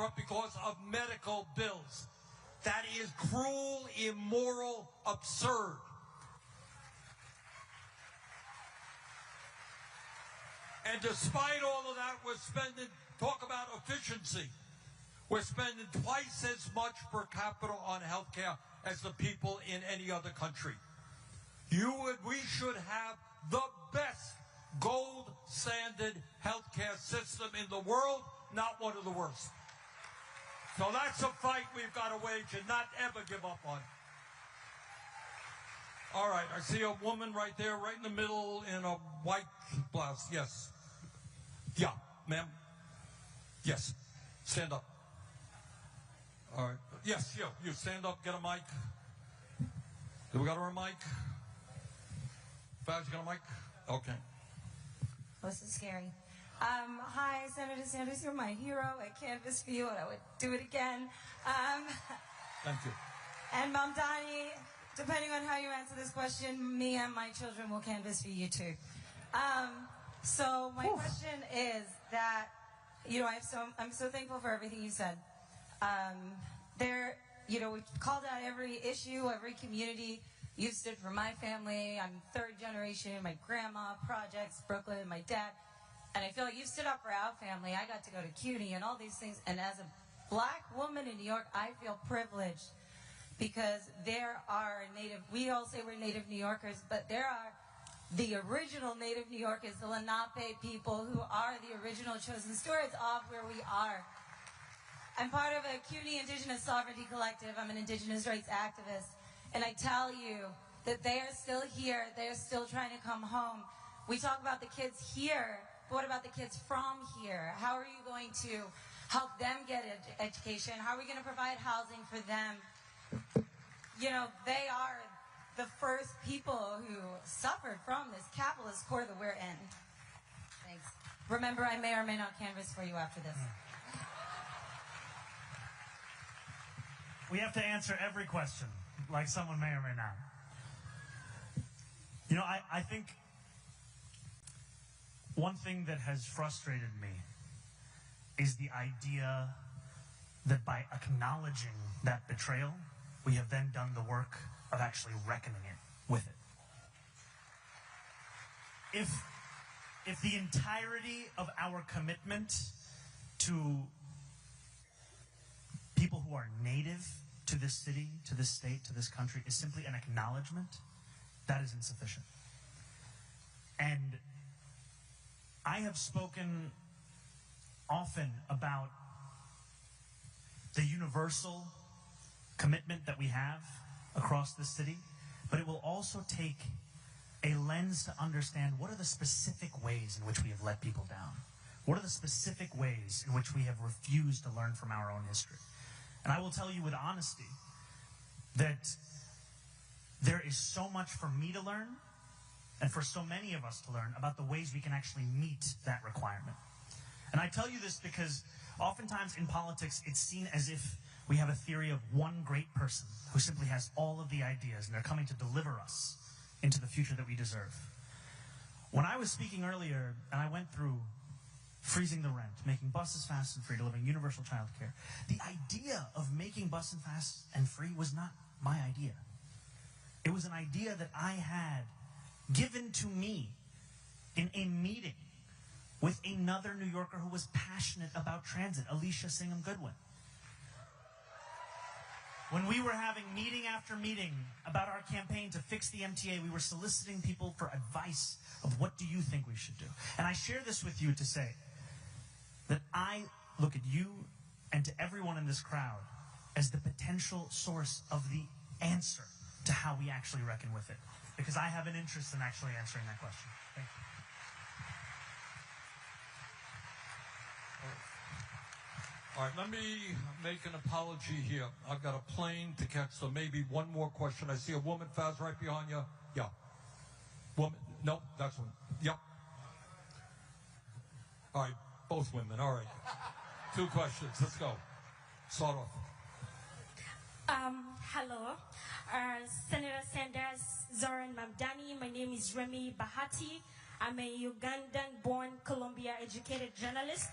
bankrupt because of medical bills. That is cruel, immoral, absurd. And despite all of that, we're spending, talk about efficiency, we're spending twice as much per capita on healthcare as the people in any other country. We should have the best gold standard healthcare system in the world, not one of the worst. So that's a fight we've got to wage and not ever give up on. All right, I see a woman right there, right in the middle in a white blouse. Yes. Yeah, ma'am. Yes. Stand up. All right. Yes, you stand up, get a mic. Do we got her a mic? Faz, you got a mic? Okay. This is scary. Hi, Senator Sanders, you're my hero. I canvassed for you, and I would do it again. Thank you. And Mamdani, depending on how you answer this question, me and my children will canvass for you too. So my question is that, I'm so thankful for everything you said. We've called out every issue, every community. You stood for my family. I'm third generation. My grandma, projects, Brooklyn, my dad. And I feel like you stood up for our family. I got to go to CUNY and all these things. And as a black woman in New York, I feel privileged because there are we all say we're native New Yorkers, but there are the original native New Yorkers, the Lenape people who are the original chosen stewards of where we are. I'm part of a CUNY Indigenous Sovereignty Collective. I'm an Indigenous rights activist. And I tell you that they are still here. They are still trying to come home. We talk about the kids here, but what about the kids from here? How are you going to help them get education? How are we going to provide housing for them? They are the first people who suffered from this capitalist core that we're in. Thanks. Remember, I may or may not canvass for you after this. We have to answer every question, like someone may or may not. I think one thing that has frustrated me is the idea that by acknowledging that betrayal, we have then done the work of actually reckoning with it. If the entirety of our commitment to people who are native to this city, to this state, to this country is simply an acknowledgement, that is insufficient. And I have spoken often about the universal commitment that we have across this city, but it will also take a lens to understand what are the specific ways in which we have let people down. What are the specific ways in which we have refused to learn from our own history? And I will tell you with honesty that there is so much for me to learn and for so many of us to learn about the ways we can actually meet that requirement. And I tell you this because oftentimes in politics it's seen as if we have a theory of one great person who simply has all of the ideas and they're coming to deliver us into the future that we deserve. When I was speaking earlier and I went through freezing the rent, making buses fast and free, delivering universal childcare, the idea of making buses fast and free was not my idea. It was an idea that I had given to me in a meeting with another New Yorker who was passionate about transit, Alicia Singham Goodwin. When we were having meeting after meeting about our campaign to fix the MTA, we were soliciting people for advice of what do you think we should do. And I share this with you to say that I look at you and to everyone in this crowd as the potential source of the answer to how we actually reckon with it. Because I have an interest in actually answering that question. Thank you. All right, let me make an apology here. I've got a plane to catch, so maybe one more question. I see a woman, Faz, right behind you. Yeah. Woman? No, that's one. Yep. All right, both women. All right. 2 questions. Let's go. Start off. Hello. Senator Sanders, Zohran Mamdani. My name is Remy Bahati. I'm a Ugandan-born, Colombia-educated journalist.